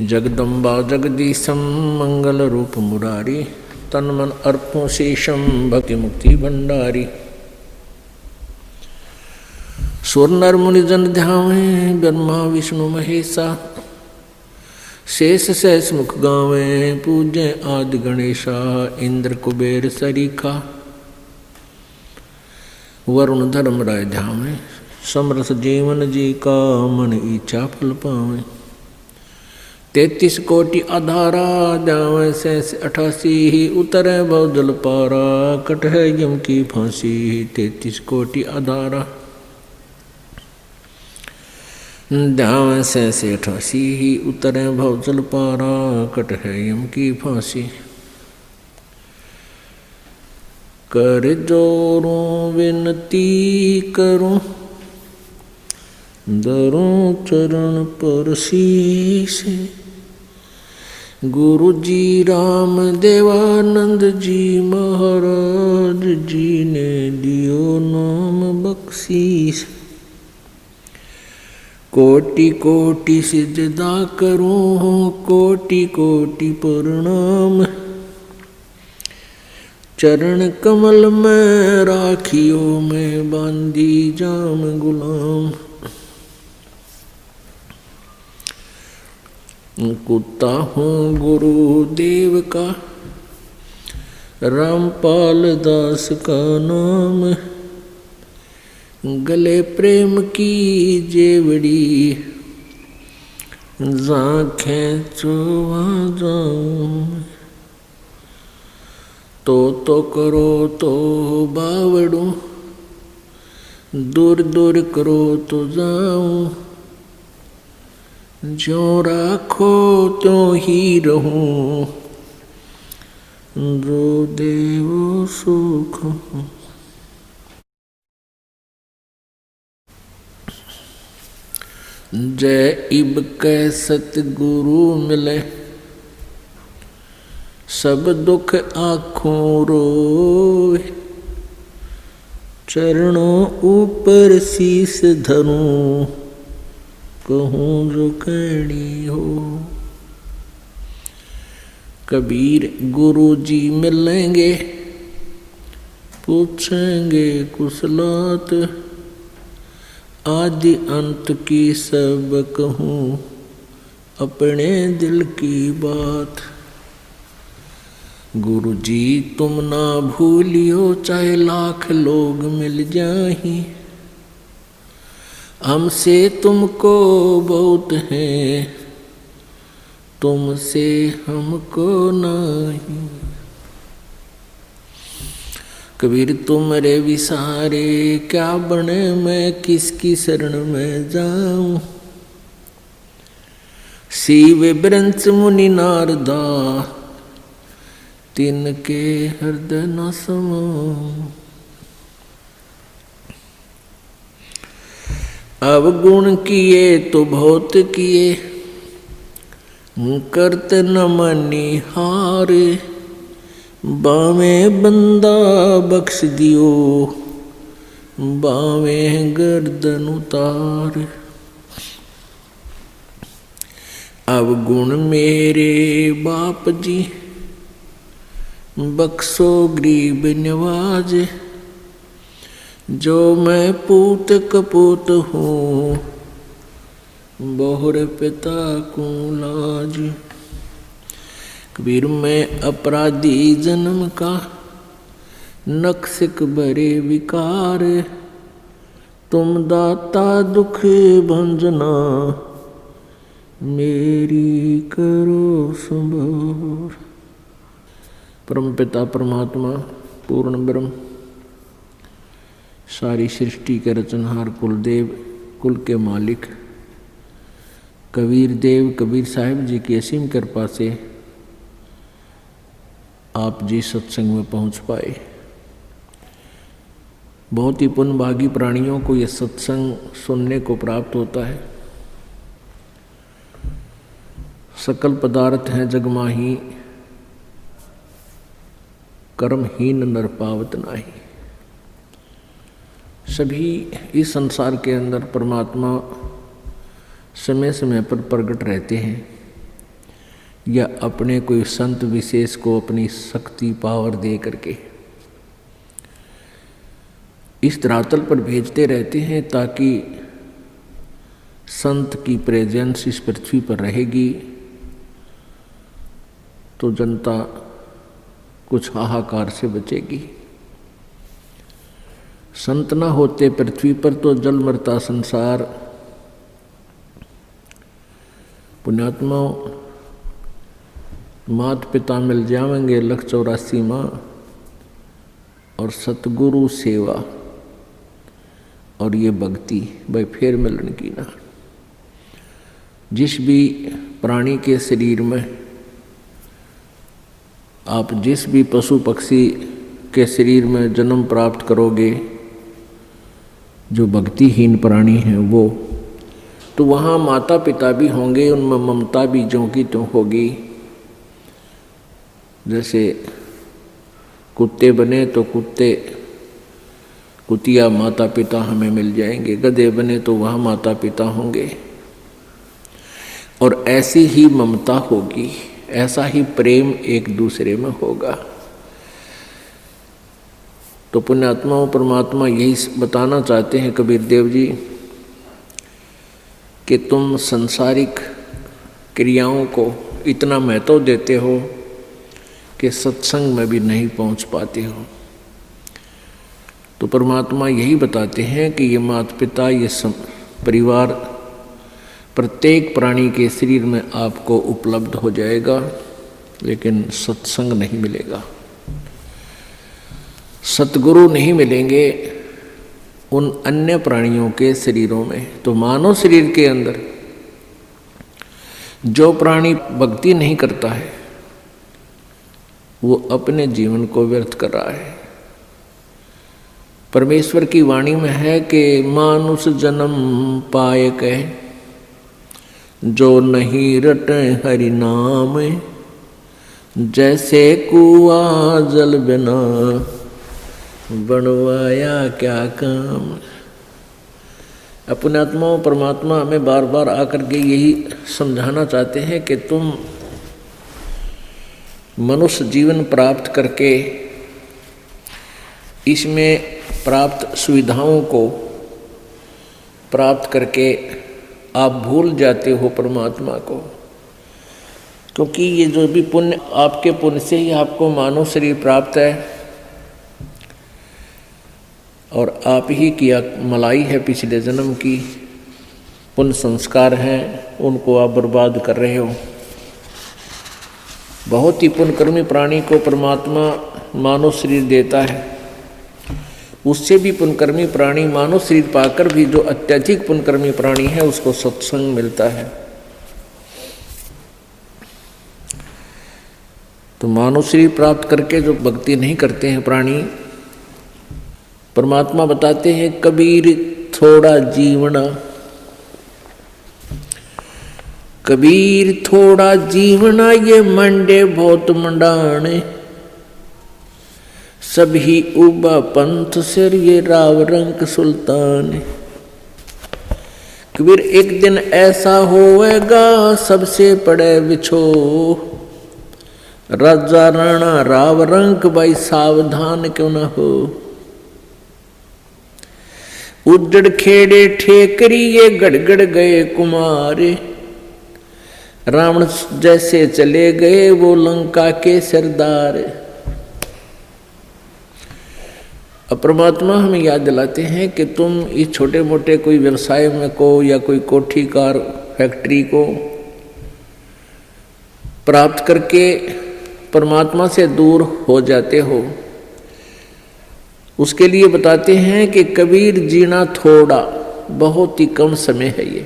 जगदम्बा जगदीशं मंगल रूप मुरारी, तन मन अर्पों शेषम भक्ति मुक्ति भंडारी। सुर नर मुनि जन ध्यावे, ब्रह्मा विष्णु महेशा, शेष सहस मुख गावे, पूज्य आदि गणेशा। इंद्र कुबेर सरीखा, वरुण धर्म राय ध्यावे, समरस जीवन जी का, मन इच्छा फल पावे। 33 कोटि आधारा, जावे सहस 88, उतरे भव जल पारा, कट है यम की फांसी। 33 कोटि आधारा, जावे सहस 88, उतरे भव जल पारा, कट है यम की फांसी। कर जोरों विनती करूं, दरों चरण पर शीश। गुरु जी राम देवानंद जी महाराज जी ने दियो नाम बख्शीश। कोटि कोटि सिजदा करूं, कोटि कोटि प्रणाम। चरण कमल में राखियो, मैं बांधी जाम गुलाम। कुत्ता हूँ गुरुदेव का, रामपाल दास का नाम। गले प्रेम की जेवड़ी, जाखें चोवा जाऊं। तो करो तो बावड़ू, दूर दूर करो तो जाऊं। जो राखो तो ही रहूं, जो देवो सुख। जय इब कै सतगुरु मिले, सब दुख आँखों रोए। चरणों ऊपर शीस धरूं, कहूँ जो कहनी हो। कबीर गुरु जी मिलेंगे, पूछेंगे कुशलात। आदि अंत की सब कहूँ, अपने दिल की बात। गुरु जी तुम ना भूलियो, चाहे लाख लोग मिल जाहीं। हमसे तुमको बहुत है, तुमसे हमको नहीं। कबीर तुमरे विसारे, क्या बने मैं किसकी शरण में जाऊं। शिव ब्रंच मुनि नारदा, तिनके हृदय न समाऊं। अवगुण किए तो बहुत किए, करत न मनी हारे। बावे बंदा बख्श दियो, बावे गर्दन उतार। अवगुण मेरे बाप जी, बख्शो गरीब नवाज। जो मैं पूत कपूत हूँ, बहुर पिता को लाज। कबीर मैं अपराधी जन्म का, नक्सिक भरे विकार। तुम दाता दुख भंजना, मेरी करो संभार। परम पिता परमात्मा पूर्ण ब्रह्म, सारी सृष्टि के रचनहार कुलदेव, कुल के मालिक कबीर देव कबीर साहिब जी की असीम कृपा से आप जी सत्संग में पहुंच पाए। बहुत ही पुण्यभागी प्राणियों को यह सत्संग सुनने को प्राप्त होता है। सकल पदार्थ हैं जगमाही, कर्महीन नर पावत नाही। सभी इस संसार के अंदर परमात्मा समय समय पर प्रकट रहते हैं। या अपने कोई संत विशेष को अपनी शक्ति पावर दे करके इस धरातल पर भेजते रहते हैं, ताकि संत की प्रेजेंस इस पृथ्वी पर रहेगी तो जनता कुछ हाहाकार से बचेगी। संत न होते पृथ्वी पर तो जल मरता संसार। पुण्यात्माओं, मात पिता मिल जाएंगे 184 माँ, और सतगुरु सेवा और ये भक्ति भाई फिर मिलन की ना। जिस भी प्राणी के शरीर में, आप जिस भी पशु पक्षी के शरीर में जन्म प्राप्त करोगे, जो भक्तिहीन प्राणी हैं वो, तो वहाँ माता पिता भी होंगे, उनमें ममता भी ज्यों की त्यों होगी। जैसे कुत्ते बने तो कुतिया माता पिता हमें मिल जाएंगे, गधे बने तो वहाँ माता पिता होंगे, और ऐसी ही ममता होगी, ऐसा ही प्रेम एक दूसरे में होगा। तो पुण्यात्माओं, परमात्मा यही बताना चाहते हैं कबीर देव जी कि तुम संसारिक क्रियाओं को इतना महत्व देते हो कि सत्संग में भी नहीं पहुंच पाते हो। तो परमात्मा यही बताते हैं कि ये माता पिता, ये परिवार प्रत्येक प्राणी के शरीर में आपको उपलब्ध हो जाएगा, लेकिन सत्संग नहीं मिलेगा, सतगुरु नहीं मिलेंगे उन अन्य प्राणियों के शरीरों में। तो मानव शरीर के अंदर जो प्राणी भक्ति नहीं करता है वो अपने जीवन को व्यर्थ कर रहा है। परमेश्वर की वाणी में है कि मानुष जन्म पाए कह, जो नहीं रटे हरि नाम, जैसे कुआं जल बिना बनवाया क्या काम। अपने आत्माओं, परमात्मा हमें बार बार आकर के यही समझाना चाहते हैं कि तुम मनुष्य जीवन प्राप्त करके इसमें प्राप्त सुविधाओं को प्राप्त करके आप भूल जाते हो परमात्मा को, क्योंकि ये जो भी पुण्य, आपके पुण्य से ही आपको मानव शरीर प्राप्त है, और आप ही की मलाई है पिछले जन्म की, पुण्य संस्कार हैं, उनको आप बर्बाद कर रहे हो। बहुत ही पुण्यकर्मी प्राणी को परमात्मा मानव शरीर देता है, उससे भी पुण्यकर्मी प्राणी मानव शरीर पाकर भी जो अत्यधिक पुण्यकर्मी प्राणी है उसको सत्संग मिलता है। तो मानव शरीर प्राप्त करके जो भक्ति नहीं करते हैं प्राणी, परमात्मा बताते हैं कबीर थोड़ा जीवना, कबीर थोड़ा जीवना ये मंडे बहुत मंडाने, सभी उबा पंथ सिर ये राव रंक सुल्तान। कबीर एक दिन ऐसा होएगा सबसे पड़े बिछो, राजा राणा राव रंक भाई सावधान क्यों न हो। उजड़ खेड़े ठेकरी ये गड़गड़ गए कुमारे, रावण जैसे चले गए वो लंका के सरदार। अब परमात्मा हमें याद दिलाते हैं कि तुम इस छोटे मोटे कोई व्यवसाय में को या कोई कोठी कार फैक्ट्री को प्राप्त करके परमात्मा से दूर हो जाते हो। उसके लिए बताते हैं कि कबीर जीना थोड़ा, बहुत ही कम समय है ये,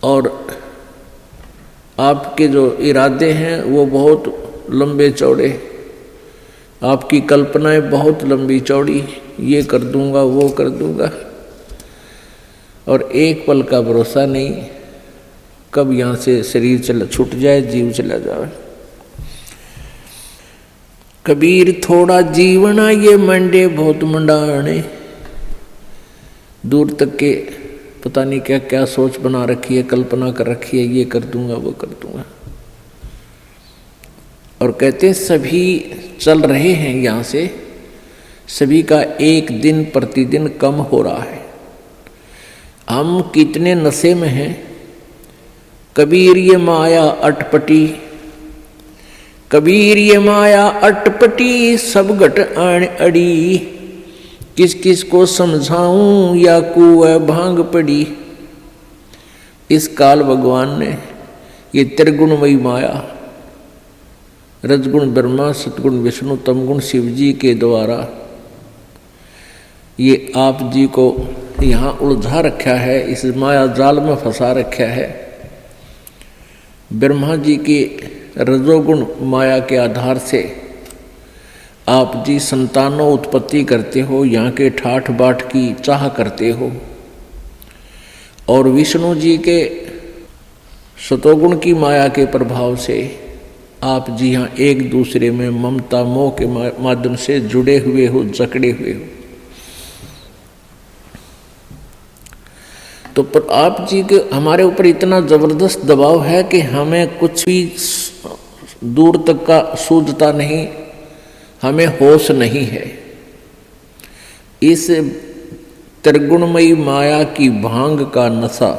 और आपके जो इरादे हैं वो बहुत लंबे चौड़े, आपकी कल्पनाएं बहुत लंबी चौड़ी, ये कर दूंगा वो कर दूंगा, और एक पल का भरोसा नहीं, कब यहाँ से शरीर छूट जाए, जीव चला जाए। कबीर थोड़ा जीवना ये मंडे बहुत मंडाने, दूर तक के पता नहीं क्या क्या सोच बना रखी है, कल्पना कर रखी है, ये कर दूंगा वो कर दूंगा। और कहते हैं सभी चल रहे हैं यहाँ से, सभी का एक दिन प्रतिदिन कम हो रहा है। हम कितने नशे में हैं। कबीर ये माया अटपटी, कबीर ये माया अटपटी, सब घट आण अड़ी, किस किस को समझाऊं या कुएं भांग पड़ी। इस काल भगवान ने ये त्रिगुणमयी माया, रजगुण ब्रह्मा, सतगुण विष्णु, तमगुण शिव जी के द्वारा ये आप जी को यहाँ उलझा रखा है, इस माया जाल में फंसा रखा है। ब्रह्मा जी की रजोगुण माया के आधार से आप जी संतानों उत्पत्ति करते हो, यहाँ के ठाठ बाट की चाह करते हो, और विष्णु जी के सतोगुण की माया के प्रभाव से आप जी यहाँ एक दूसरे में ममता मोह के माध्यम से जुड़े हुए हो, जकड़े हुए हो। तो पर आप जी के हमारे ऊपर इतना जबरदस्त दबाव है कि हमें कुछ भी दूर तक का सूझता नहीं, हमें होश नहीं है। इस त्रिगुणमयी माया की भांग का नशा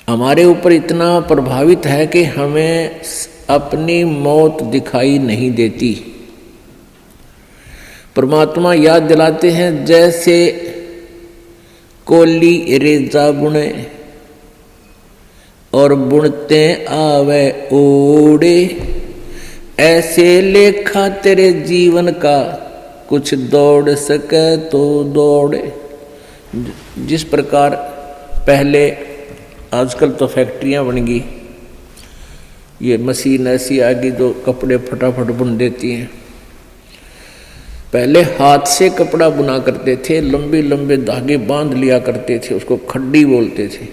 हमारे ऊपर इतना प्रभावित है कि हमें अपनी मौत दिखाई नहीं देती। परमात्मा याद दिलाते हैं, जैसे कोली रेजा बुने और बुनते आवे ओड़े, ऐसे लेखा तेरे जीवन का कुछ दौड़ सके तो दौड़े। जिस प्रकार पहले, आजकल तो फैक्ट्रियां बन गई, ये मशीन ऐसी आ गई जो कपड़े फटाफट बुन देती हैं। पहले हाथ से कपड़ा बुना करते थे, लंबे लंबे धागे बांध लिया करते थे, उसको खड्डी बोलते थे,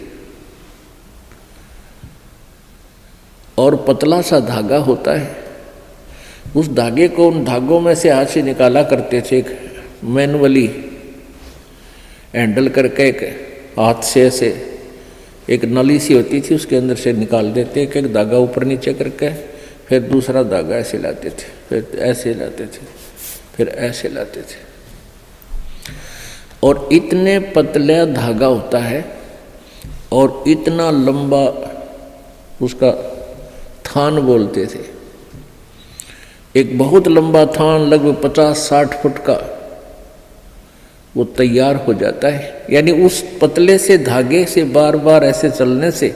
और पतला सा धागा होता है, उस धागे को उन धागों में से हाथ से निकाला करते थे, एक मैनुअली हैंडल करके एक हाथ से ऐसे एक नली सी होती थी, उसके अंदर से निकाल देते, एक धागा ऊपर नीचे करके, फिर दूसरा धागा ऐसे लाते थे, फिर ऐसे लाते थे, फिर ऐसे लाते थे। और इतने पतला धागा होता है और इतना लंबा उसका थान बोलते थे, एक बहुत लंबा थान लगभग 50-60 फुट का वो तैयार हो जाता है। यानी उस पतले से धागे से बार बार ऐसे चलने से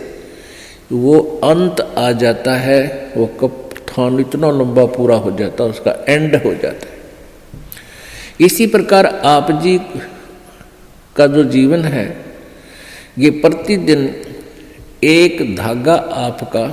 वो अंत आ जाता है, वो कप थान इतना लंबा पूरा हो जाता है, उसका एंड हो जाता है। इसी प्रकार आप जी का जो जीवन है, ये प्रतिदिन एक धागा आपका